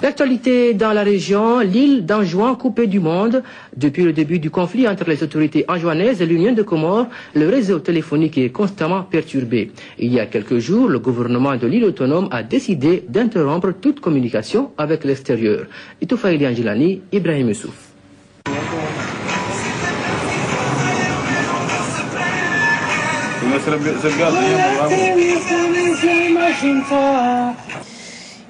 L'actualité dans la région, l'île d'Anjouan coupée du monde. Depuis le début du conflit entre les autorités anjouanaises et l'Union de Comores, le réseau téléphonique est constamment perturbé. Il y a quelques jours, le gouvernement de l'île autonome a décidé d'interrompre toute communication avec l'extérieur. Itoufa Ili Angelani, Ibrahim Youssouf.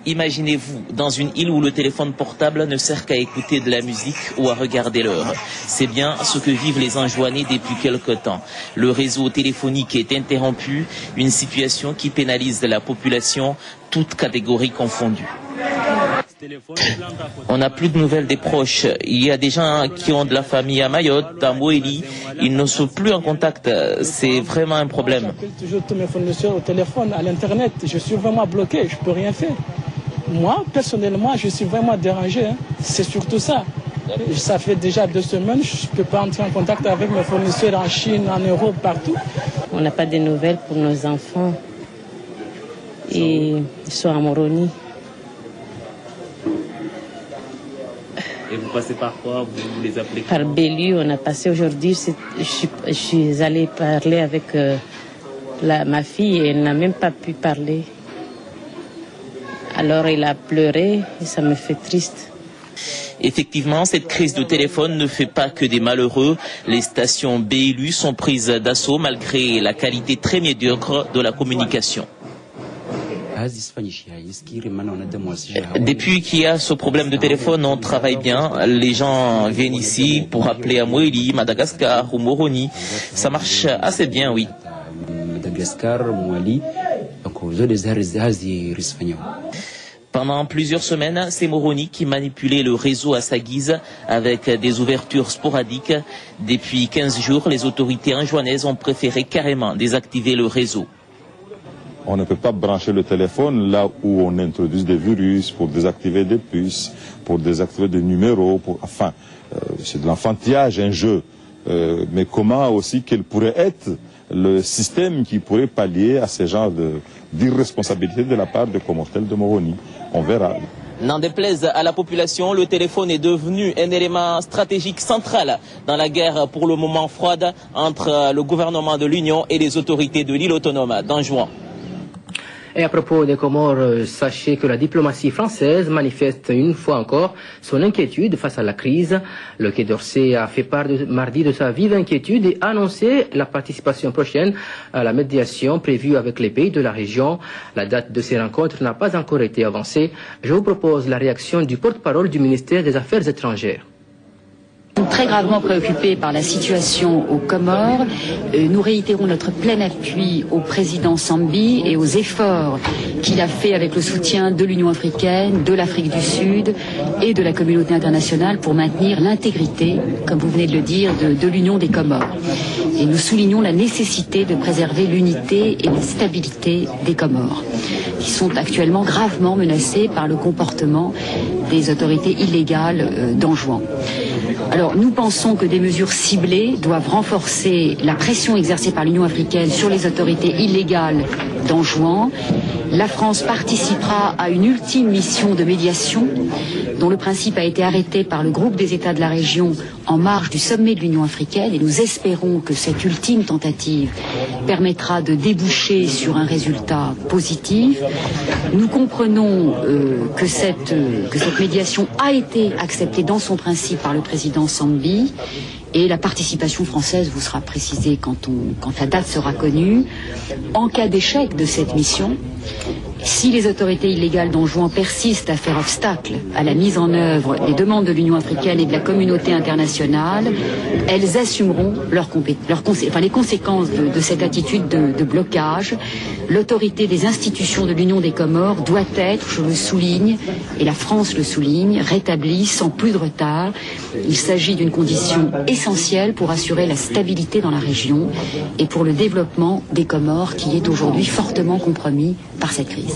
Imaginez-vous, dans une île où le téléphone portable ne sert qu'à écouter de la musique ou à regarder l'heure. C'est bien ce que vivent les Anjouanais depuis quelque temps. Le réseau téléphonique est interrompu, une situation qui pénalise la population, toutes catégories confondues. On n'a plus de nouvelles des proches. Il y a des gens qui ont de la famille à Mayotte, à Moélie. Ils ne sont plus en contact. C'est vraiment un problème. J'appelle toujours tous mes fournisseurs au téléphone, à l'internet. Je suis vraiment bloqué, je ne peux rien faire. Moi, personnellement, je suis vraiment dérangé. C'est surtout ça. Ça fait déjà 2 semaines, je ne peux pas entrer en contact avec mes fournisseurs en Chine, en Europe, partout. On n'a pas de nouvelles pour nos enfants. Et ils sont à Moroni. Et vous passez par quoi? Vous les appelez Par Bellu, on a passé aujourd'hui. Je suis allée parler avec ma fille et elle n'a même pas pu parler. Alors elle a pleuré et ça me fait triste. Effectivement, cette crise de téléphone ne fait pas que des malheureux. Les stations BLU sont prises d'assaut malgré la qualité très médiocre de la communication. Depuis qu'il y a ce problème de téléphone, on travaille bien. Les gens viennent ici pour appeler à Moélie, Madagascar ou Moroni. Ça marche assez bien, oui. Pendant plusieurs semaines, c'est Moroni qui manipulait le réseau à sa guise avec des ouvertures sporadiques. Depuis 15 jours, les autorités anjouanaises ont préféré carrément désactiver le réseau. On ne peut pas brancher le téléphone là où on introduit des virus pour désactiver des puces, pour désactiver des numéros. Enfin, c'est de l'enfantillage, un jeu. Mais comment aussi quel pourrait être le système qui pourrait pallier à ce genre d'irresponsabilité de la part de Comortel de Moroni? On verra. N'en déplaise à la population, le téléphone est devenu un élément stratégique central dans la guerre pour le moment froide entre le gouvernement de l'Union et les autorités de l'île autonome d'Anjouan. Et à propos des Comores, sachez que la diplomatie française manifeste une fois encore son inquiétude face à la crise. Le Quai d'Orsay a fait part mardi de sa vive inquiétude et a annoncé la participation prochaine à la médiation prévue avec les pays de la région. La date de ces rencontres n'a pas encore été avancée. Je vous propose la réaction du porte-parole du ministère des Affaires étrangères. Très gravement préoccupés par la situation aux Comores, nous réitérons notre plein appui au président Sambi et aux efforts qu'il a fait avec le soutien de l'Union africaine, de l'Afrique du Sud et de la communauté internationale pour maintenir l'intégrité, comme vous venez de le dire, de l'Union des Comores. Et nous soulignons la nécessité de préserver l'unité et la stabilité des Comores, qui sont actuellement gravement menacées par le comportement des autorités illégales d'Anjouan. Alors, nous pensons que des mesures ciblées doivent renforcer la pression exercée par l'Union africaine sur les autorités illégales d'Anjouan. La France participera à une ultime mission de médiation dont le principe a été arrêté par le groupe des États de la région en marge du sommet de l'Union africaine et nous espérons que cette ultime tentative permettra de déboucher sur un résultat positif. Nous comprenons que cette médiation a été acceptée dans son principe par le président Sambi et la participation française vous sera précisée quand la date sera connue. En cas d'échec de cette mission, si les autorités illégales d'Anjouan persistent à faire obstacle à la mise en œuvre des demandes de l'Union africaine et de la communauté internationale, elles assumeront les conséquences de cette attitude de blocage. L'autorité des institutions de l'Union des Comores doit être, je le souligne, et la France le souligne, rétablie sans plus de retard. Il s'agit d'une condition essentielle pour assurer la stabilité dans la région et pour le développement des Comores qui est aujourd'hui fortement compromis par cette crise.